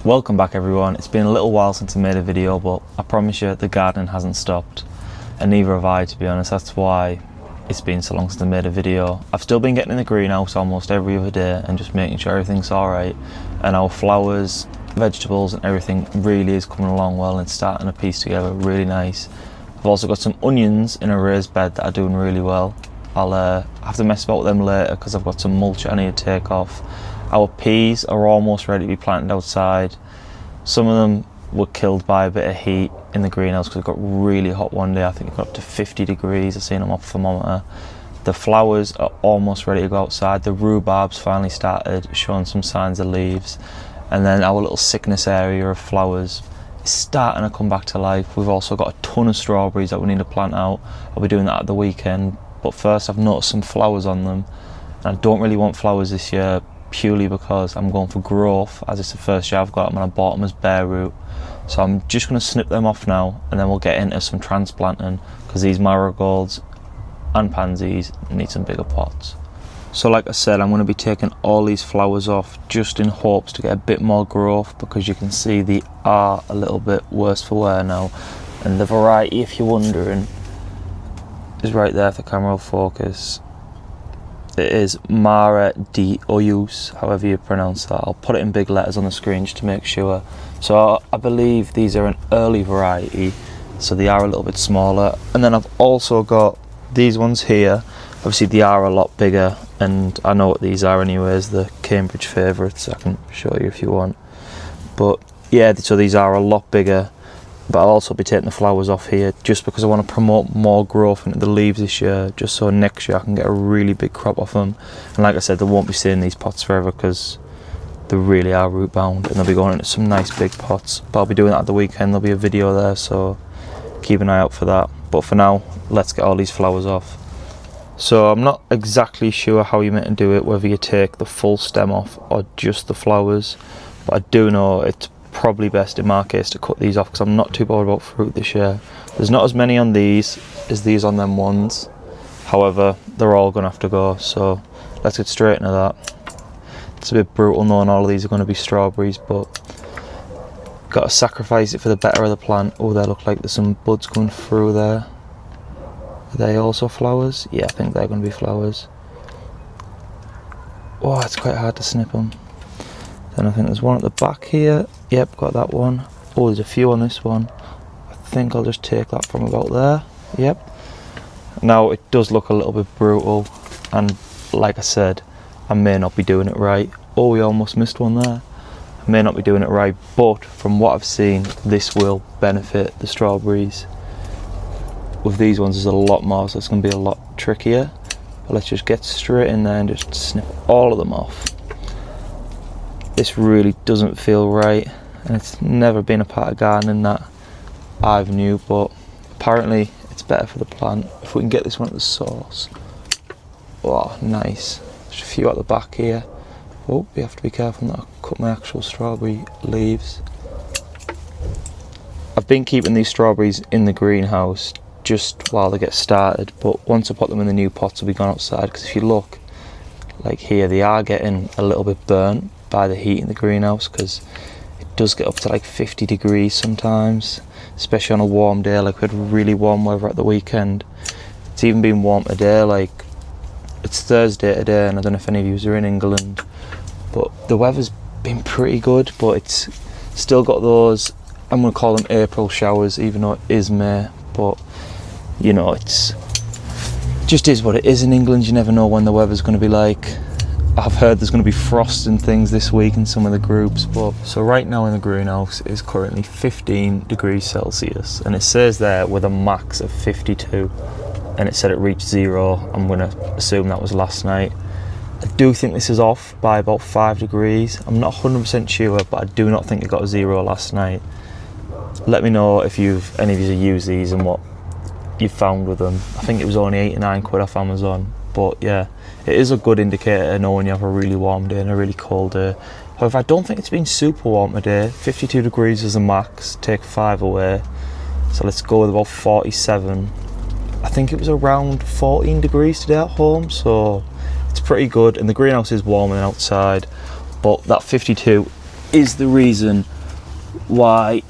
Welcome back everyone. It's been a little while since I made a video, but I promise you the gardening hasn't stopped, and neither have I, to be honest. That's why it's been so long since I made a video. I've still been getting in the greenhouse almost every other day and just making sure everything's alright, and our flowers, vegetables and everything really is coming along well and starting to piece together really nice. I've also got some onions in a raised bed that are doing really well. I'll have to mess about with them later because I've got some mulch I need to take off. Our peas are almost ready to be planted outside. Some of them were killed by a bit of heat in the greenhouse because it got really hot one day. I think it got up to 50 degrees. I've seen them off the thermometer. The flowers are almost ready to go outside. The rhubarb's finally started showing some signs of leaves. And then our little sickness area of flowers is starting to come back to life. We've also got a ton of strawberries that we need to plant out. I'll be doing that at the weekend. But first I've noticed some flowers on them. And I don't really want flowers this year, purely because I'm going for growth, as it's the first year I've got them and I bought them as bare root. So I'm just going to snip them off now and then we'll get into some transplanting, because these marigolds and pansies need some bigger pots. So like I said, I'm going to be taking all these flowers off just in hopes to get a bit more growth, because you can see they are a little bit worse for wear now. And the variety, if you're wondering, is right there if the camera will focus. It is marigolds, however you pronounce that. I'll put it in big letters on the screen just to make sure. So I believe these are an early variety, so they are a little bit smaller. And then I've also got these ones here. Obviously they are a lot bigger, and I know what these are anyways, the Cambridge favourites. I can show you if you want. But yeah, so these are a lot bigger. But I'll also be taking the flowers off here just because I want to promote more growth into the leaves this year, just so next year I can get a really big crop off them. And like I said, they won't be staying in these pots forever because they really are root bound, and they'll be going into some nice big pots. But I'll be doing that at the weekend. There'll be a video there, so keep an eye out for that. But for now, let's get all these flowers off. So I'm not exactly sure how you're meant to do it, whether you take the full stem off or just the flowers, but I do know it's probably best in my case to cut these off because I'm not too bothered about fruit this year. There's not as many on these as these on them ones, however they're all gonna have to go, so let's get straight into that. It's a bit brutal knowing all of these are going to be strawberries, but got to sacrifice it for the better of the plant. Oh, they look like there's some buds going through there. Are they also flowers? Yeah, I think they're going to be flowers. Oh, it's quite hard to snip them. Then I think there's one at the back here. Yep, got that one. Oh, there's a few on this one. I think I'll just take that from about there. Yep. Now it does look a little bit brutal, and like I said, I may not be doing it right. Oh, we almost missed one there. I may not be doing it right, but from what I've seen, this will benefit the strawberries. With these ones there's a lot more, so it's going to be a lot trickier. But let's just get straight in there and just snip all of them off. This really doesn't feel right, and it's never been a part of gardening that I've knew, but apparently it's better for the plant. If we can get this one at the source. Oh, nice. There's a few at the back here. Oh, you have to be careful not to cut my actual strawberry leaves. I've been keeping these strawberries in the greenhouse just while they get started, but once I put them in the new pots they'll be gone outside, because if you look, like here, they are getting a little bit burnt by the heat in the greenhouse, because it does get up to like 50 degrees sometimes, especially on a warm day. Like we had really warm weather at the weekend. It's even been warm today, like it's Thursday today, and I don't know if any of you are in England, but the weather's been pretty good, but it's still got those, I'm going to call them April showers, even though it is May. But you know, it's just is what it is in England. You never know when the weather's going to be like. I've heard there's going to be frost and things this week in some of the groups. But so right now in the greenhouse is currently 15 degrees Celsius, and it says there with a max of 52, and it said it reached 0. I'm going to assume that was last night. I do think this is off by about 5 degrees. I'm not 100% sure, but I do not think it got 0 last night. Let me know if any of you use these and what you found with them. I think it was only 8 or 9 quid off Amazon, but yeah, it is a good indicator to know when you have a really warm day and a really cold day. However, I don't think it's been super warm today. 52 degrees is the max, take 5 away, so let's go with about 47. I think it was around 14 degrees today at home, so it's pretty good, and the greenhouse is warmer than outside, but that 52 is the reason why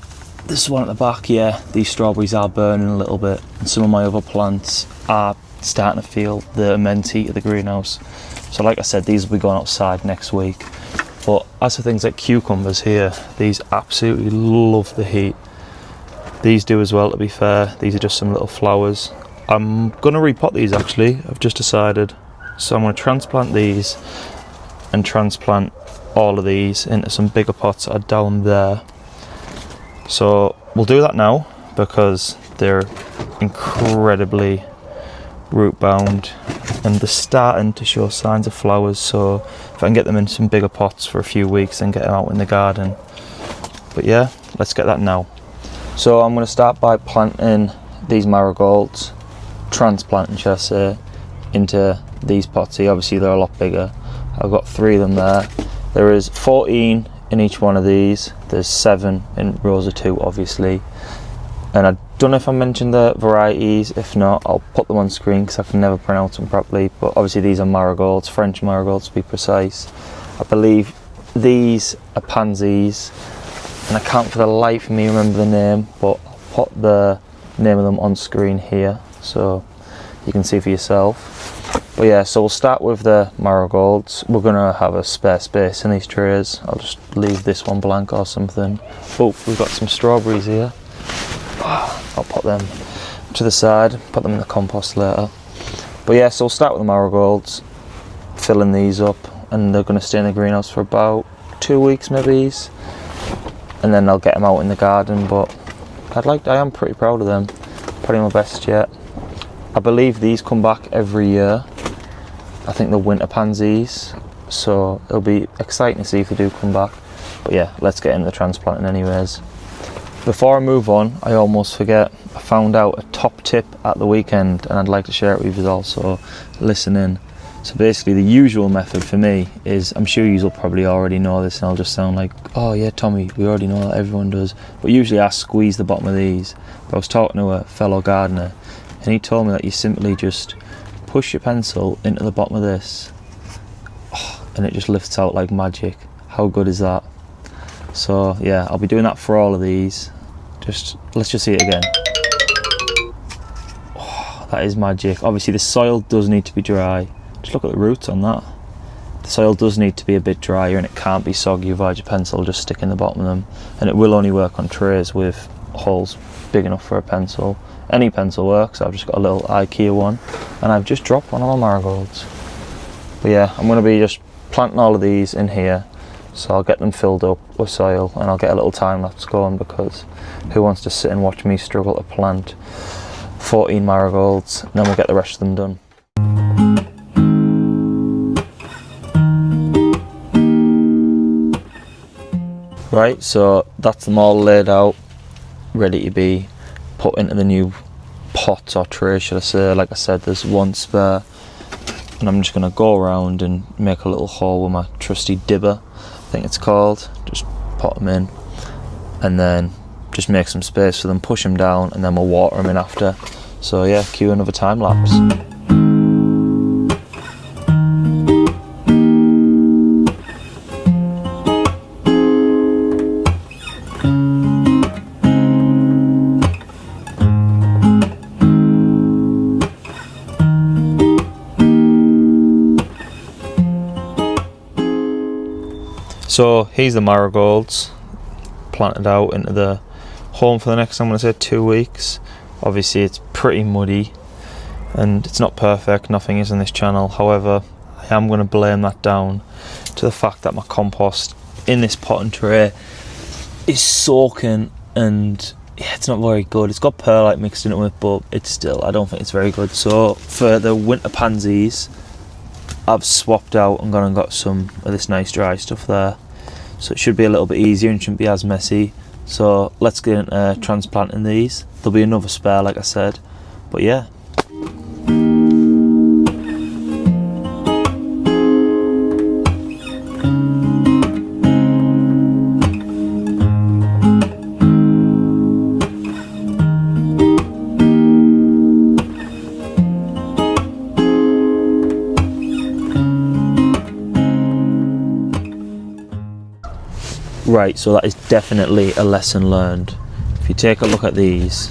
this one at the back, yeah, these strawberries are burning a little bit, and some of my other plants are starting to feel the immense heat of the greenhouse. So like I said, these will be going outside next week. But as for things like cucumbers here, these absolutely love the heat. These do as well, to be fair. These are just some little flowers. I'm going to repot these actually, I've just decided. So I'm going to transplant these and transplant all of these into some bigger pots that are down there. So we'll do that now because they're incredibly root bound and they're starting to show signs of flowers. So if I can get them in some bigger pots for a few weeks and get them out in the garden. But yeah, let's get that now. So I'm going to start by planting these marigolds, transplanting should I say, into these pots here. Obviously they're a lot bigger. I've got 3 of them there. There is 14 in each one of these. There's 7 in rows of 2 obviously. And I don't know if I mentioned the varieties. If not, I'll put them on screen because I can never pronounce them properly. But obviously these are marigolds, French marigolds to be precise. I believe these are pansies, and I can't for the life of me remember the name, but I'll put the name of them on screen here so you can see for yourself. But yeah, so we'll start with the marigolds. We're going to have a spare space in these trays. I'll just leave this one blank or something. Oh, we've got some strawberries here. I'll put them to the side, put them in the compost later. But yeah, so we'll start with the marigolds, filling these up, and they're going to stay in the greenhouse for about 2 weeks maybe, and then I'll get them out in the garden. But I am pretty proud of them, probably my best yet. I believe these come back every year. I think the winter pansies, so it'll be exciting to see if they do come back. But yeah, let's get into the transplanting anyways. Before I move on, I almost forget, I found out a top tip at the weekend and I'd like to share it with you also. Listen in. So basically the usual method for me is, I'm sure you'll probably already know this and I'll just sound like, oh yeah Tommy, we already know that, everyone does. But usually I squeeze the bottom of these. But I was talking to a fellow gardener and he told me that you simply just push your pencil into the bottom of this and it just lifts out like magic. How good is that? So yeah, I'll be doing that for all of these. Let's just see it again. Oh, that is magic. Obviously the soil does need to be dry. Just look at the roots on that. The soil does need to be a bit drier and it can't be soggy without your pencil just stick in the bottom of them. And it will only work on trays with holes big enough for a pencil. Any pencil works. I've just got a little IKEA one and I've just dropped one of my marigolds. But yeah, I'm going to be just planting all of these in here. So I'll get them filled up with soil and I'll get a little time lapse going because who wants to sit and watch me struggle to plant 14 marigolds, and then we'll get the rest of them done. Right, so that's them all laid out, ready to be put into the new pots or trays should I say. Like I said, there's one spare and I'm just going to go around and make a little hole with my trusty dibber, I think it's called. Just put them in and then just make some space for them, push them down, and then we'll water them in after. So yeah, cue another time lapse. So here's the marigolds planted out into the home for the next, I'm going to say 2 weeks. Obviously it's pretty muddy and it's not perfect, nothing is on this channel. However, I am going to blame that down to the fact that my compost in this pot and tray is soaking and yeah, it's not very good. It's got perlite mixed in it with, but it's still, I don't think it's very good. So for the winter pansies, I've swapped out and gone and got some of this nice dry stuff there. So it should be a little bit easier and shouldn't be as messy. So let's get into transplanting these. There'll be another spare like I said, but yeah. Right, so that is definitely a lesson learned. If you take a look at these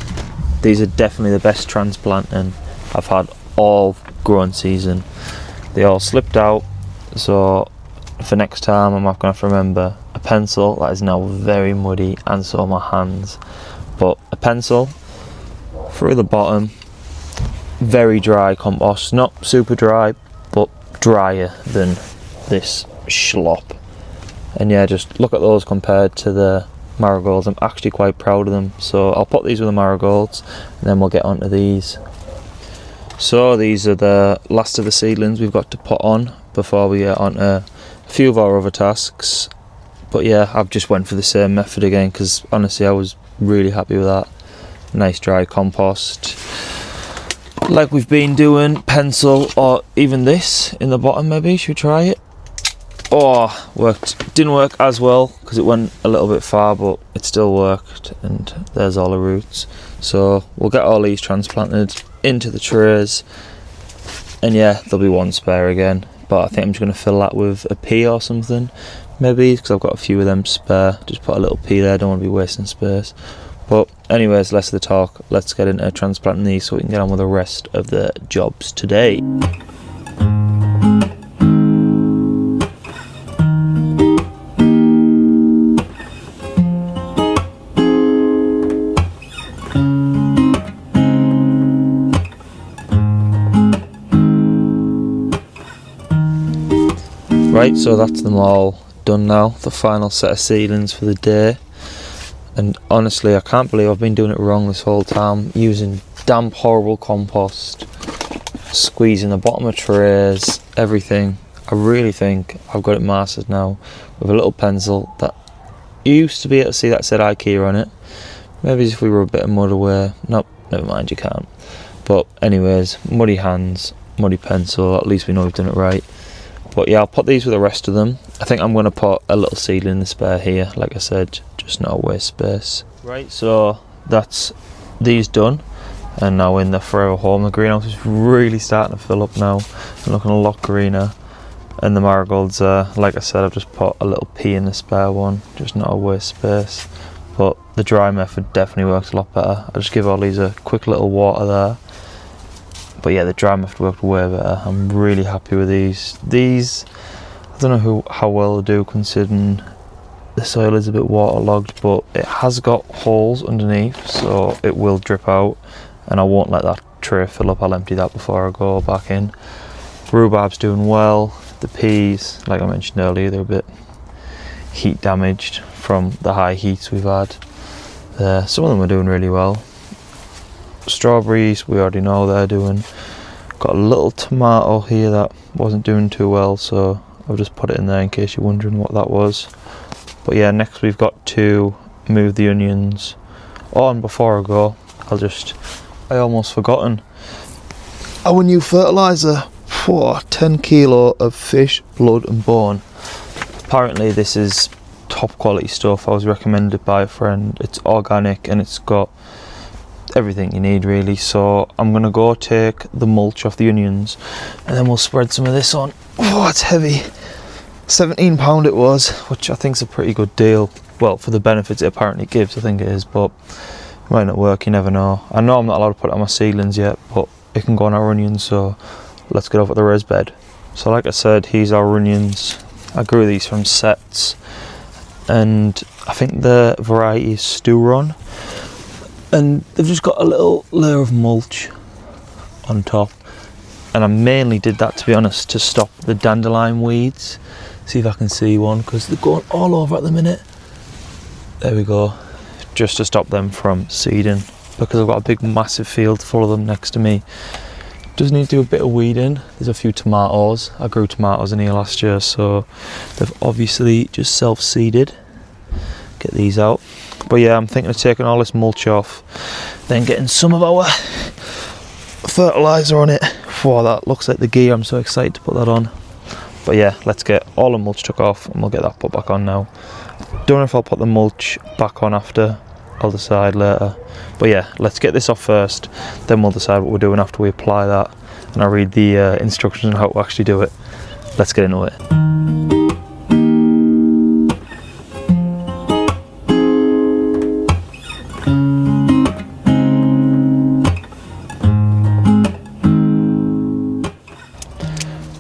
are definitely the best transplanting I've had all growing season. They all slipped out, so for next time I'm not going to have to remember a pencil. That is now very muddy, and so are my hands. But a pencil through the bottom, very dry compost, not super dry, but drier than this slop. And yeah, just look at those compared to the marigolds. I'm actually quite proud of them. So I'll put these with the marigolds, and then we'll get onto these. So these are the last of the seedlings we've got to put on before we get on a few of our other tasks. But yeah, I've just went for the same method again because honestly I was really happy with that. Nice dry compost, like we've been doing. Pencil, or even this in the bottom maybe. Should we try it? Oh, didn't work as well because it went a little bit far, but it still worked, and there's all the roots. So we'll get all these transplanted into the trays, and yeah, there'll be one spare again, but I think I'm just going to fill that with a pea or something maybe, because I've got a few of them spare. Just put a little pea there, don't want to be wasting space. But anyways, less of the talk, let's get into transplanting these so we can get on with the rest of the jobs today. Right, so that's them all done now, the final set of seedlings for the day. And honestly, I can't believe I've been doing it wrong this whole time, using damp horrible compost, squeezing the bottom of trays, everything. I really think I've got it mastered now with a little pencil that you used to be able to see that said IKEA on it. Maybe if we were a bit of mud away. Nope, never mind, you can't. But anyways, muddy hands, muddy pencil, at least we know we've done it right. But yeah, I'll put these with the rest of them. I think I'm going to put a little seedling in the spare here, like I said, just not a waste space. Right, so that's these done, and now in the forever home. The greenhouse is really starting to fill up now and looking a lot greener. And the marigolds, like I said, I've just put a little pea in the spare one, just not a waste space. But the dry method definitely works a lot better. I'll just give all these a quick little water there. But yeah, the dry method worked way better. I'm really happy with these. These, I don't know how well they do considering the soil is a bit waterlogged, but it has got holes underneath, so it will drip out, and I won't let that tray fill up. I'll empty that before I go back in. Rhubarb's doing well. The peas, like I mentioned earlier, they're a bit heat damaged from the high heats we've had. Some of them are doing really well. Strawberries, we already know they're doing. Got a little tomato here that wasn't doing too well, so I've just put it in there in case you're wondering what that was. But yeah, next we've got to move the onions. Oh, and before I go, I almost forgotten. Our new fertilizer for 10 kilo of fish, blood and bone. Apparently this is top quality stuff. I was recommended by a friend. It's organic and it's got everything you need really. So I'm gonna go take the mulch off the onions, and then we'll spread some of this on. Oh, it's heavy. £17 it was, which I think is a pretty good deal. Well, for the benefits it apparently gives, I think it is, but it might not work, you never know. I know I'm not allowed to put it on my seedlings yet, but it can go on our onions, so let's get off at the raised bed. So like I said, here's our onions. I grew these from sets, and I think the variety is Sturon. And they've just got a little layer of mulch on top, and I mainly did that, to be honest, to stop the dandelion weeds. See if I can see one, because they're going all over at the minute. There we go, just to stop them from seeding, because I've got a big massive field full of them next to me. Does need to do a bit of weeding. There's a few tomatoes. I grew tomatoes in here last year, so they've obviously just self-seeded. Get these out. But yeah, I'm thinking of taking all this mulch off, then getting some of our fertilizer on it. Wow, that looks like the gear. I'm so excited to put that on. But yeah, let's get all the mulch took off and we'll get that put back on now. Don't know if I'll put the mulch back on after. I'll decide later. But yeah, let's get this off first, then we'll decide what we're doing after we apply that, and I'll read the instructions on how to actually do it. Let's get into it.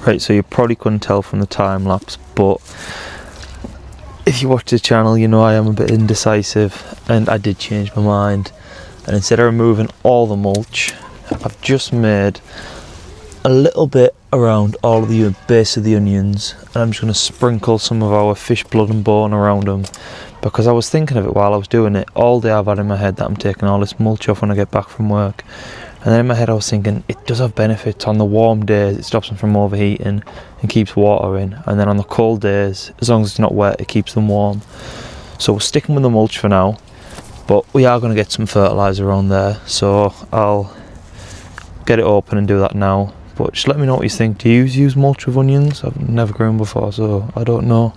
Right, so you probably couldn't tell from the time lapse, but if you watch the channel, you know I am a bit indecisive, and I did change my mind. And instead of removing all the mulch, I've just made a little bit around all of the base of the onions, and I'm just going to sprinkle some of our fish blood and bone around them, because I was thinking of it while I was doing it. All day I've had in my head that I'm taking all this mulch off when I get back from work. And then in my head I was thinking, it does have benefits. On the warm days it stops them from overheating and keeps water in, and then on the cold days, as long as it's not wet, it keeps them warm. So we're sticking with the mulch for now, but we are going to get some fertiliser on there, so I'll get it open and do that now. But just let me know what you think. Do you use mulch with onions? I've never grown before, so I don't know.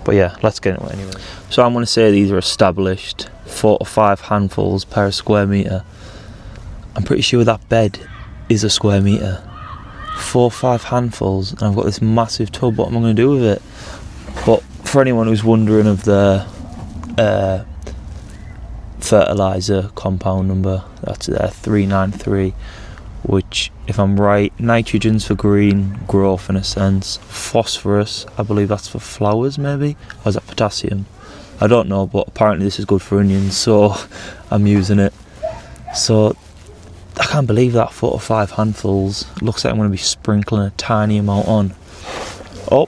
But yeah, let's get into it anyway. So I'm going to say these are established 4 to 5 handfuls per square metre. I'm pretty sure that bed is a square metre. 4 or 5 handfuls, and I've got this massive tub. What am I going to do with it? But for anyone who's wondering of the fertiliser compound number, that's there, 393, which, if I'm right, nitrogen's for green growth in a sense, phosphorus, I believe that's for flowers maybe, or is that potassium? I don't know, but apparently this is good for onions, so I'm using it. So I can't believe that 4 or 5 handfuls. Looks like I'm going to be sprinkling a tiny amount on. Oh,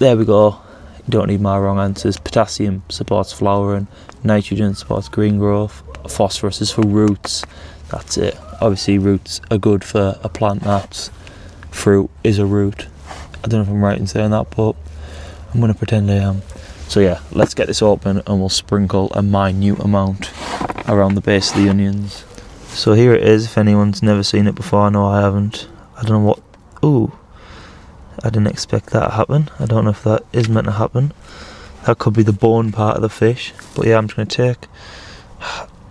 there we go. You don't need my wrong answers. Potassium supports flowering, nitrogen supports green growth, phosphorus is for roots. That's it. Obviously roots are good for a plant that's fruit is a root. I don't know if I'm right in saying that, but I'm going to pretend I am. So yeah, let's get this open and we'll sprinkle a minute amount around the base of the onions. So here it is, if anyone's never seen it before. No, I haven't. I don't know what... Ooh, I didn't expect that to happen. I don't know if that is meant to happen. That could be the bone part of the fish. But yeah, I'm just going to take,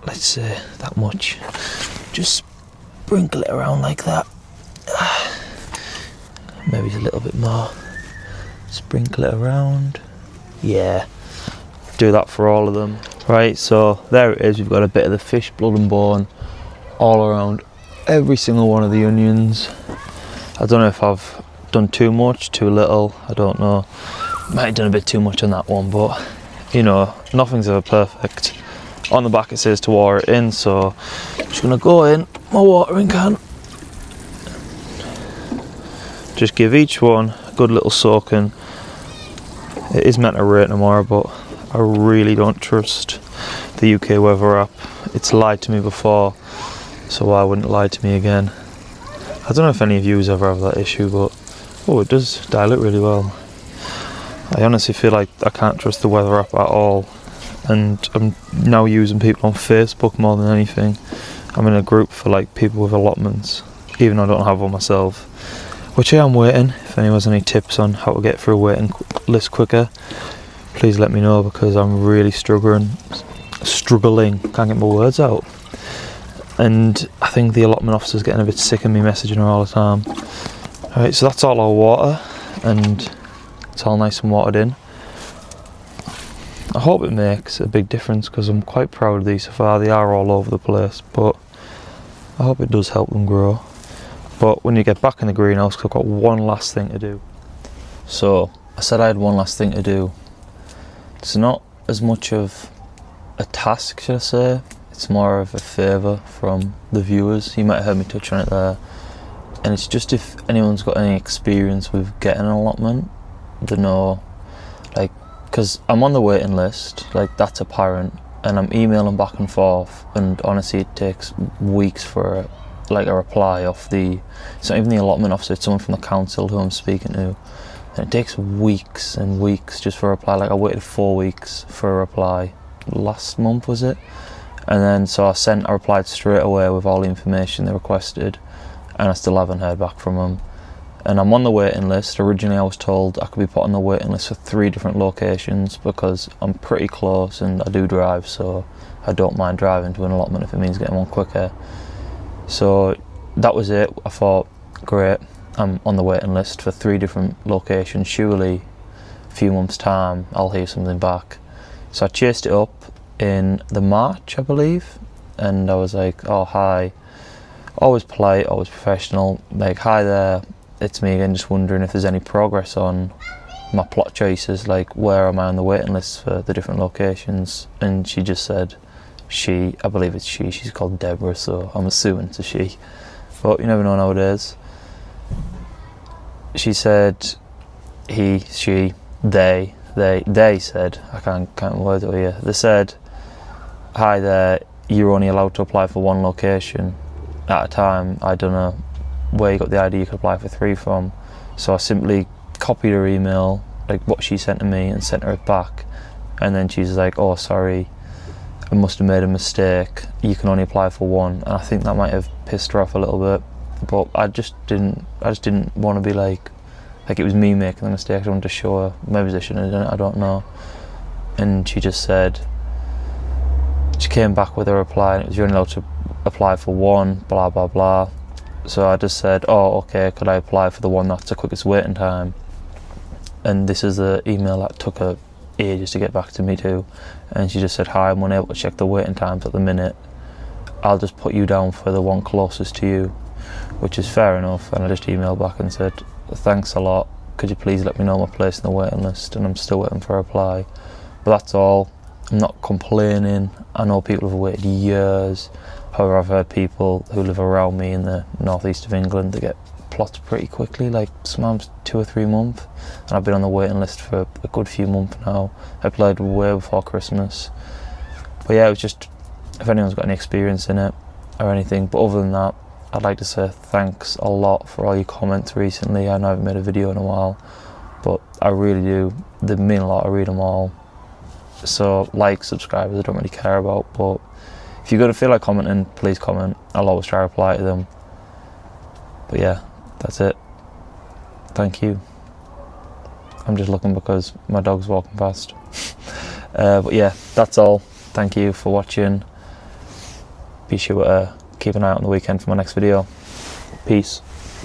let's say, that much. Just sprinkle it around like that. Maybe a little bit more. Sprinkle it around. Yeah, do that for all of them. Right, so there it is. We've got a bit of the fish blood and bone all around every single one of the onions. I don't know if I've done too much, too little, I don't know. Might have done a bit too much on that one, but you know, nothing's ever perfect. On the back it says to water it in, so I'm just gonna go in my watering can. Just give each one a good little soaking. It is meant to rain tomorrow, but I really don't trust the UK weather app. It's lied to me before, so why wouldn't it lie to me again? I don't know if any of you ever have that issue, but oh, it does dilute really well. I honestly feel like I can't trust the weather app at all, and I'm now using people on Facebook more than anything. I'm in a group for like people with allotments, even though I don't have one myself, which I am waiting. If anyone has any tips on how to get through a waiting list quicker, please let me know, because I'm really struggling, can't get my words out. And I think the allotment officer's getting a bit sick of me messaging her all the time. Alright, so that's all our water, and it's all nice and watered in. I hope it makes a big difference, because I'm quite proud of these so far. They are all over the place, but I hope it does help them grow. But when you get back in the greenhouse, I've got one last thing to do. So I said I had one last thing to do. It's not as much of a task, should I say. It's more of a favour from the viewers. You might have heard me touch on it there. And it's just, if anyone's got any experience with getting an allotment, they know, like, because I'm on the waiting list, like, that's apparent, and I'm emailing back and forth, and honestly it takes weeks for a reply off the, it's not even the allotment officer, it's someone from the council who I'm speaking to, and it takes weeks and weeks just for a reply. Like, I waited 4 weeks for a reply last month, was it? And then so I replied straight away with all the information they requested, and I still haven't heard back from them. And I'm on the waiting list. Originally I was told I could be put on the waiting list for 3 different locations, because I'm pretty close and I do drive, so I don't mind driving to an allotment if it means getting one quicker. So that was it. I thought, great, I'm on the waiting list for 3 different locations. Surely a few months' time I'll hear something back. So I chased it up in the March, I believe, and I was like, oh hi, always polite, always professional, like, hi there, it's me again, just wondering if there's any progress on my plot choices, like where am I on the waiting list for the different locations. And she just said I believe it's she's called Deborah, so I'm assuming it's a she, but you never know nowadays. She said he, she, they said, I can't word it here, they said, hi there, you're only allowed to apply for 1 location at a time. I don't know where you got the idea you could apply for 3 from. So I simply copied her email, like what she sent to me, and sent her it back. And then she's like, oh sorry, I must have made a mistake, you can only apply for 1. And I think that might have pissed her off a little bit, but I just didn't want to be like it was me making the mistake. I wanted to show her. Maybe I shouldn't have done it, I don't know. And she just said, she came back with a reply, and it was, you're only allowed to apply for 1, blah blah blah. So I just said, oh okay, could I apply for the one that's the quickest waiting time? And this is the email that took her ages to get back to me too. And she just said, hi, I'm unable to check the waiting times at the minute, I'll just put you down for the one closest to you, which is fair enough. And I just emailed back and said, thanks a lot, could you please let me know my place in the waiting list? And I'm still waiting for a reply. But that's all. I'm not complaining. I know people have waited years. However, I've heard people who live around me in the northeast of England, they get plots pretty quickly, like sometimes 2 or 3 months. And I've been on the waiting list for a good few months now. I applied way before Christmas. But yeah, it was just, if anyone's got any experience in it or anything. But other than that, I'd like to say thanks a lot for all your comments recently. I know I haven't made a video in a while, but I really do. They mean a lot, I read them all. So like, subscribers I don't really care about, but if you're going to feel like commenting, please comment. I'll always try to reply to them. But yeah, that's it. Thank you. I'm just looking because my dog's walking past. But yeah, that's all. Thank you for watching. Be sure to keep an eye out on the weekend for my next video. Peace.